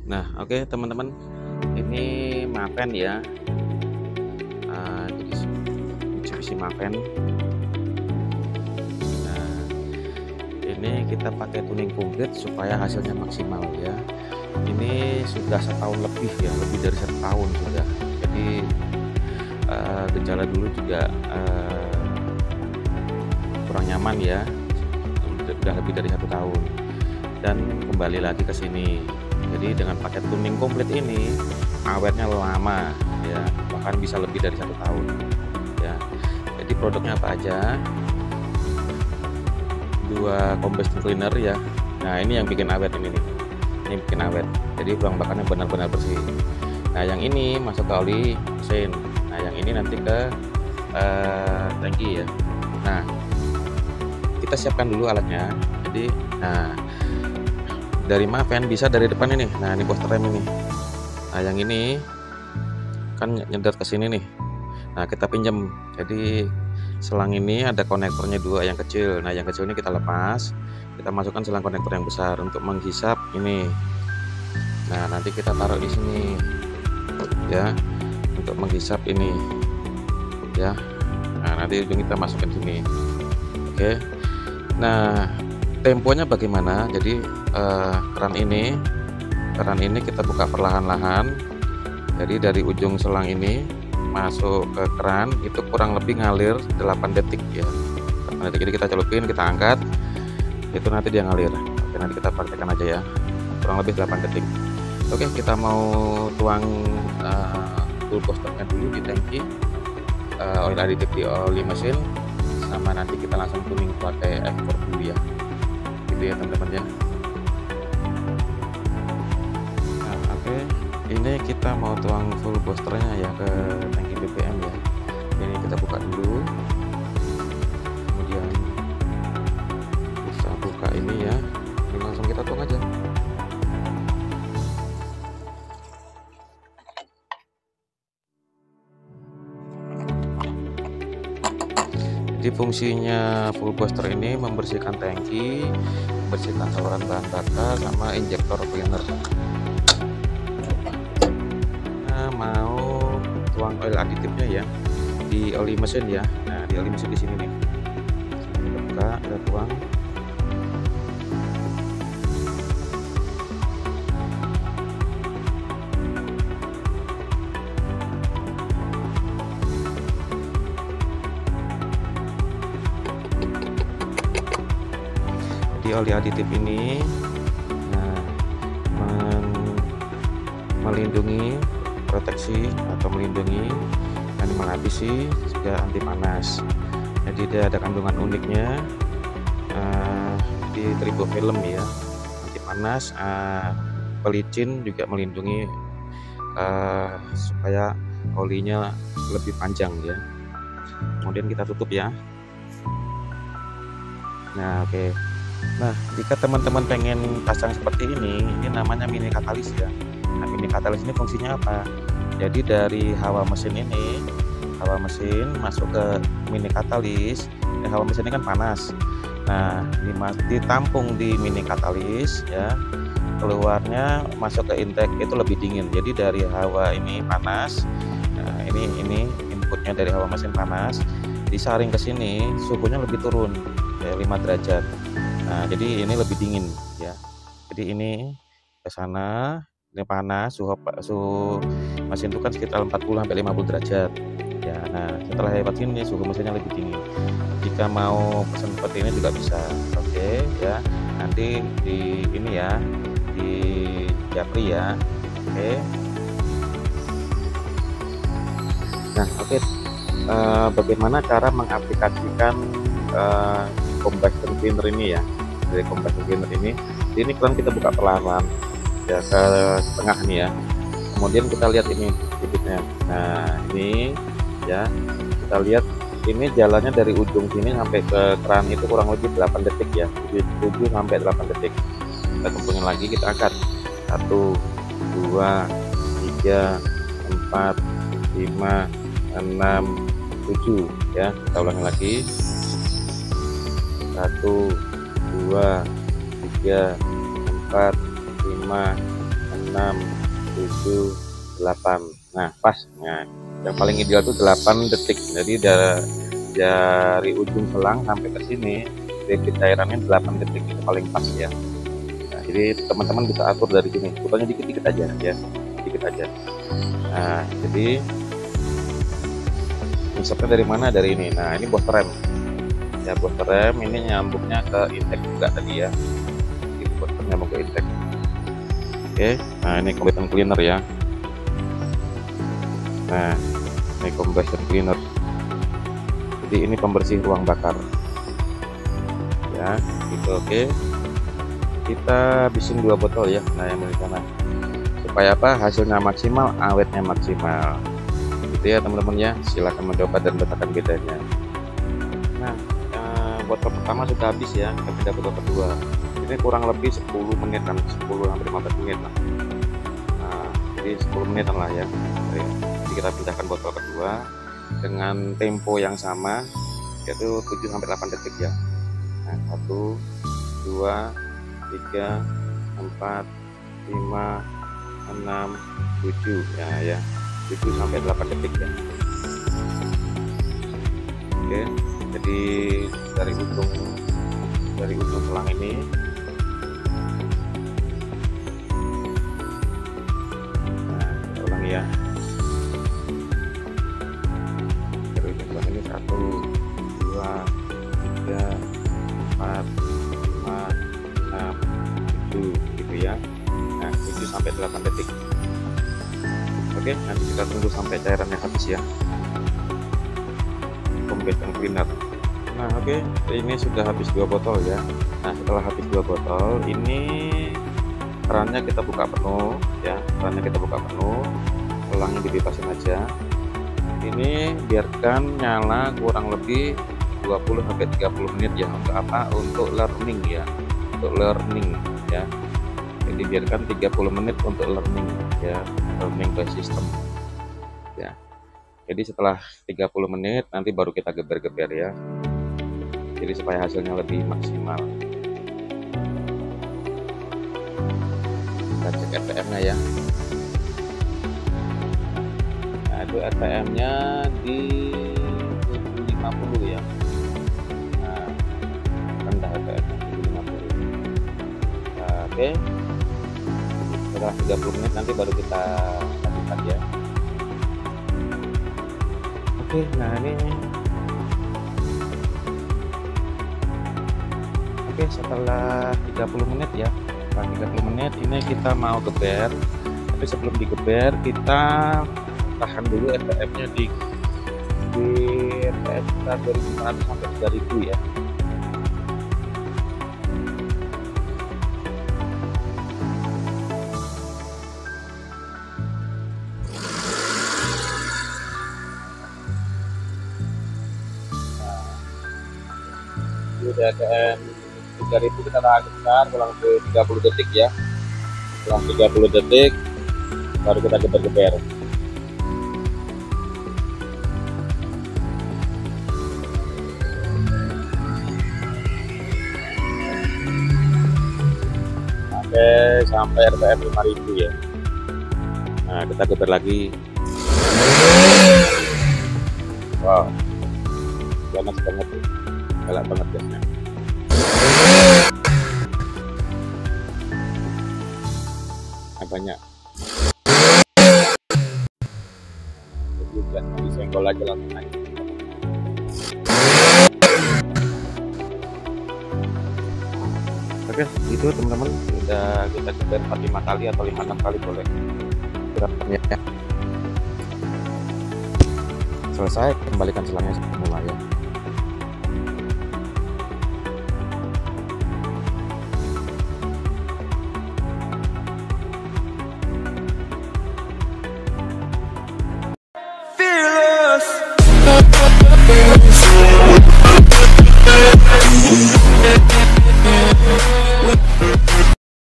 Nah, oke teman-teman, ini Maven ya. Jadi Mitsubishi Maven. Nah, ini kita pakai tuning komplit supaya hasilnya maksimal ya. Ini sudah setahun lebih ya, lebih dari 1 tahun sudah. Jadi gejala dulu juga kurang nyaman ya. Sudah lebih dari 1 tahun. Dan kembali lagi ke sini. Jadi dengan paket tuning komplit ini awetnya lama ya, bahkan bisa lebih dari 1 tahun ya. Jadi produknya apa aja? 2 combustion cleaner ya. Nah ini yang bikin awet ini nih, ini bikin awet. Jadi buang bakarnya benar-benar bersih. Nah yang ini masuk ke oli mesin. Nah yang ini nanti ke tangki ya. Nah kita siapkan dulu alatnya. Jadi dari Maven bisa dari depan ini. Nah ini booster rem ini. Nah yang ini kan nyedot ke sini nih. Nah kita pinjam. Jadi selang ini ada konektornya 2 yang kecil. Nah yang kecil ini kita lepas, kita masukkan selang konektor yang besar untuk menghisap ini. Nah nanti kita taruh di sini ya, untuk menghisap ini ya. Nah nanti ujung kita masukkan sini. Oke. Nah temponya bagaimana? Jadi keran ini kita buka perlahan-lahan. Jadi dari ujung selang ini masuk ke keran itu kurang lebih ngalir 8 detik ya. 8 detik. Jadi kita celupin, kita angkat, itu nanti dia ngalir. Oke, nanti kita praktekkan aja ya. Kurang lebih 8 detik. Oke, kita mau tuang full boosternya dulu di tangki, oil aditif di oli mesin, sama nanti kita langsung tuning pakai ekspor dulu ya. Gitu ya teman-teman ya. Nah, oke. Ini kita mau tuang full boosternya ya ke tangki BBM ya. Ini kita buka dulu, kemudian bisa buka ini ya. Ini langsung kita tuang aja. Jadi fungsinya full booster ini membersihkan tangki, membersihkan saluran bahan bakar, sama injektor cleaner. Mau tuang oil aditifnya ya di oli mesin ya. Nah di oli mesin di sini nih, kita buka, kita tuang. Di oli aditif ini melindungi, proteksi atau melindungi dan menghabisi juga anti panas. Jadi dia ada kandungan uniknya di tribofilm ya, anti panas, pelicin, juga melindungi supaya olinya lebih panjang ya. Kemudian kita tutup ya. Nah oke. Nah jika teman-teman pengen pasang seperti ini namanya mini katalis ya. Nah mini katalis ini fungsinya apa? Jadi dari hawa mesin ini, hawa mesin masuk ke mini katalis. Hawa mesin ini kan panas. Nah ditampung di mini katalis ya, keluarnya masuk ke intake itu lebih dingin. Jadi dari hawa ini panas. Nah ini inputnya dari hawa mesin panas, disaring ke sini suhunya lebih turun ya, 5 derajat. Nah jadi ini lebih dingin ya. Jadi ini ke sana, ini panas, suhu mesin itu kan sekitar 40-50 derajat ya. Nah setelah lewat sini suhu mesinnya lebih dingin. Jika mau pesan seperti ini juga bisa. Oke ya, nanti di ini ya, di japri ya. Oke. Nah oke. Bagaimana cara mengaplikasikan combustion cleaner ini ya. Dari combustion cleaner ini keran kita buka perlahan-lahan ya ke tengah nih ya. Kemudian kita lihat ini bibitnya. Nah ini ya, kita lihat ini jalannya dari ujung sini sampai ke keran itu kurang lebih 8 detik ya, 7 sampai 8 detik. Kita kumpulin lagi, kita angkat 1 2 3 4 5 6 7 ya. Kita ulangi lagi, 1 2 3 4 5 6 6, 7, 8. Nah pas. Nah yang paling ideal tuh 8 detik. Jadi dari ujung selang sampai ke sini debit cairannya 8 detik itu paling pas ya. Nah, jadi teman-teman bisa atur dari sini, putarnya dikit-dikit aja ya, dikit aja. Nah jadi insert-nya dari mana? Dari ini. Nah ini booster rem ya, booster rem ini nyambungnya ke intake juga tadi ya, ini booster nyambung ke intake. Oke, nah ini combustion cleaner ya. Nah ini combustion cleaner, jadi ini pembersih ruang bakar ya gitu. Oke, kita habisin 2 botol ya. Nah yang dari sana supaya apa, hasilnya maksimal, awetnya maksimal gitu ya teman-teman ya. Silahkan mencoba dan rasakan bedanya. Nah botol pertama sudah habis ya, kita pindah botol kedua. Ini kurang lebih 10 menit kan, 10 sampai 15 menit lah. Nah jadi 10 menitan lah ya. Jadi kita pindahkan botol kedua dengan tempo yang sama, yaitu 7 sampai 8 detik ya. Nah 1, 2, 3, 4, 5, 6, 7 ya, 7 sampai 8 detik ya. Oke, jadi dari ujung selang ini kita ulangi ya. Dari ujung selang ini 1, 2, 3, 4, 5, 6, 7 gitu ya. Nah 7 sampai 8 detik. Oke, nanti kita tunggu sampai cairannya habis ya, combustion cleaner. Nah oke, ini sudah habis 2 botol ya. Nah setelah habis 2 botol ini kerannya kita buka penuh ya, kerannya kita buka penuh, selangnya dibebasin aja. Ini biarkan nyala kurang lebih 20 sampai 30 menit ya. Untuk apa? Untuk learning ya, untuk learning ya. Jadi biarkan 30 menit untuk learning ya, learning by system ya. Jadi setelah 30 menit nanti baru kita geber-geber ya, jadi supaya hasilnya lebih maksimal. Kita cek RPM nya ya. Nah itu RPM nya di 750 ya. Nah rendah RPM nya 750. Nah, oke, setelah 30 menit nanti baru kita lanjutkan ya. Oke, nah ini oke, setelah 30 menit ya, setelah 30 menit ini kita mau geber. Tapi sebelum digeber kita tahan dulu RPM nya di RPM sekitar 2500 sampai 3000 ya. Udah RPM 3000 kita tahan sebentar kurang lebih 30 detik ya. Setelah 30 detik baru kita geber-geber. Sampai RPM 5000 ya. Nah kita geber lagi. Wow, panas banget tuh, galak banget gasnya. Banyak jadi jangan disenggol aja langsung naik. Oke itu teman-teman, udah kita geber 4-5 kali atau 5-6 kali boleh gerakannya ya. Selesai, kembalikan selangnya semula ya. Fearless.